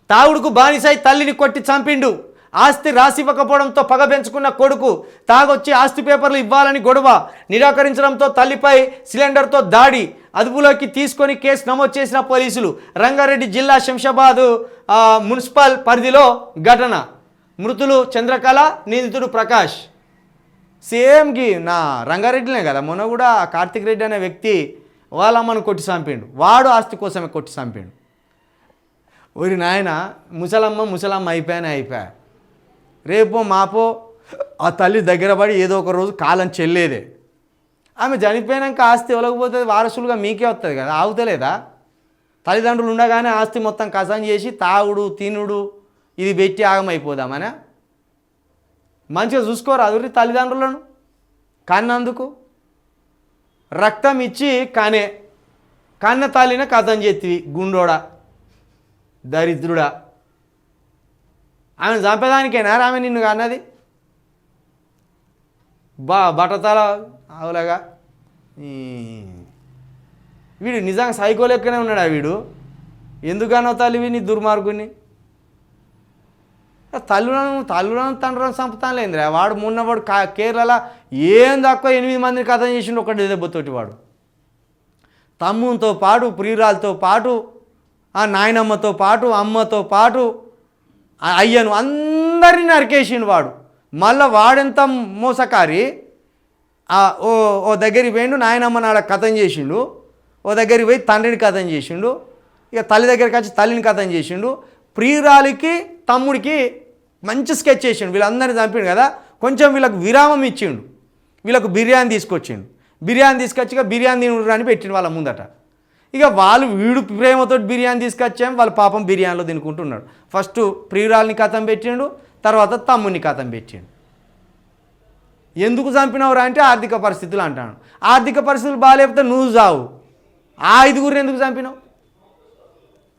తాగుడుకు బానిసై తల్లిని కొట్టి చంపిండు. ఆస్తి రాసివ్వకపోవడంతో పగ పెంచుకున్న కొడుకు తాగొచ్చి ఆస్తి పేపర్లు ఇవ్వాలని గొడవ, నిరాకరించడంతో తల్లిపై సిలిండర్తో దాడి. అదుపులోకి తీసుకొని కేసు నమోదు చేసిన పోలీసులు. రంగారెడ్డి జిల్లా శంషాబాద్ మున్సిపల్ పరిధిలో ఘటన. మృతులు చంద్రకళ, నిందితుడు ప్రకాష్. సేమ్కి నా రంగారెడ్డినే కదా, మొన్న కూడా కార్తిక్ రెడ్డి అనే వ్యక్తి వాళ్ళ అమ్మను కొట్టి చంపిండు. వాడు ఆస్తి కోసమే కొట్టి చంపిండు. ఓరి నాయన, ముసలమ్మ అయిపోయా. రేపో మాపో ఆ తల్లి దగ్గర పడి ఏదో ఒక రోజు కాలం చెల్లేదే. ఆమె చనిపోయాక ఆస్తి ఎవలకపోతుంది, వారసులుగా మీకే వస్తుంది కదా, ఆగుతలేదా? తల్లిదండ్రులు ఉండగానే ఆస్తి మొత్తం కసం చేసి తాగుడు తినుడు ఇది పెట్టి ఆగమైపోదామనే. మంచిగా చూసుకోరు అదురి తల్లిదండ్రులను కన్నందుకు. రక్తం ఇచ్చి కన్న తల్లిన కథం చేతివి గుండోడా, దరిద్రుడా. ఆమెను చంపేదానికేనా ఆమె నిన్ను అన్నది? బట్టతల అవులాగా. వీడు నిజంగా సైకో లెక్కనే ఉన్నాడా వీడు? ఎందుకనో తల్లివి నీ దుర్మార్గుని. తల్లులను తండ్రులను చంపుతాను లేదురా వాడు. మొన్నవాడు కేరళ ఏం తక్కువ 8 మందిని కథం చేసిండు ఒకటి దెబ్బతోటి. వాడు తమ్ముతో పాటు, ప్రియురాలతో పాటు, ఆ నాయనమ్మతో పాటు, అమ్మతో పాటు, అయ్యను అందరిని నరికేసిండు వాడు. మళ్ళీ వాడెంత మోసకారి. ఓ దగ్గరికి పోయిండు, నాయనమ్మ నాడ కథం చేసిండు. ఓ దగ్గరికి పోయి తండ్రిని కథం చేసిండు. ఇక తల్లి దగ్గరికి వచ్చి తల్లిని కథం చేసిండు. ప్రియురాలికి తమ్ముడికి మంచి స్కెచ్ చేసిండు. వీళ్ళందరినీ చంపిండు కదా, కొంచెం వీళ్ళకు విరామం ఇచ్చిండు. వీళ్ళకు బిర్యానీ తీసుకొచ్చిండు. బిర్యానీ తీసుకొచ్చి బిర్యానీ తినుడు అని పెట్టిండు వాళ్ళ ముందట. ఇక వీడు ప్రేమతో బిర్యానీ తీసుకొచ్చాము, వాళ్ళ పాపం బిర్యానీలో తినుకుంటున్నాడు. ఫస్ట్ ప్రియురాలిని కథం పెట్టిండు, తర్వాత తమ్ముడిని కథం పెట్టిండు. ఎందుకు చంపినవరా అంటే ఆర్థిక పరిస్థితులు అంటాను. ఆర్థిక పరిస్థితులు బాగాలేకపోతే నువ్వు చావు. ఆ 5గురిని ఎందుకు చంపినావు?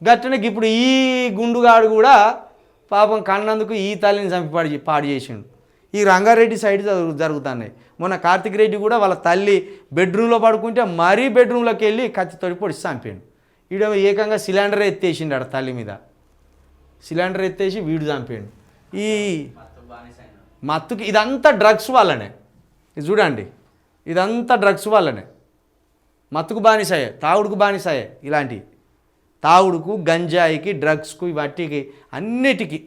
గట్టనకి ఇప్పుడు ఈ గుండుగాడు కూడా పాపం కన్నందుకు ఈ తల్లిని చంపి పాడు చేసిండు. ఈ రంగారెడ్డి సైడ్ జరుగుతున్నాయి. మొన్న కార్తిక్ రెడ్డి కూడా వాళ్ళ తల్లి బెడ్రూమ్లో పడుకుంటే మరీ బెడ్రూమ్లోకి వెళ్ళి కత్తితోటి పొడిచి చంపాడు. ఈడ ఏకంగా సిలిండర్ ఎత్తేసిండు ఆడ తల్లి మీద. సిలిండర్ ఎత్తేసి వీడు చంపాడు. ఈ మత్తుకి ఇదంతా డ్రగ్స్ వల్లనే. ఇది చూడండి, ఇదంతా డ్రగ్స్ వల్లనే. మత్తుకు బానిసాయే, తాగుడుకు బానిసాయే. ఇలాంటివి తాగుడుకు, గంజాయికి, డ్రగ్స్కు, వాటికి అన్నిటికీ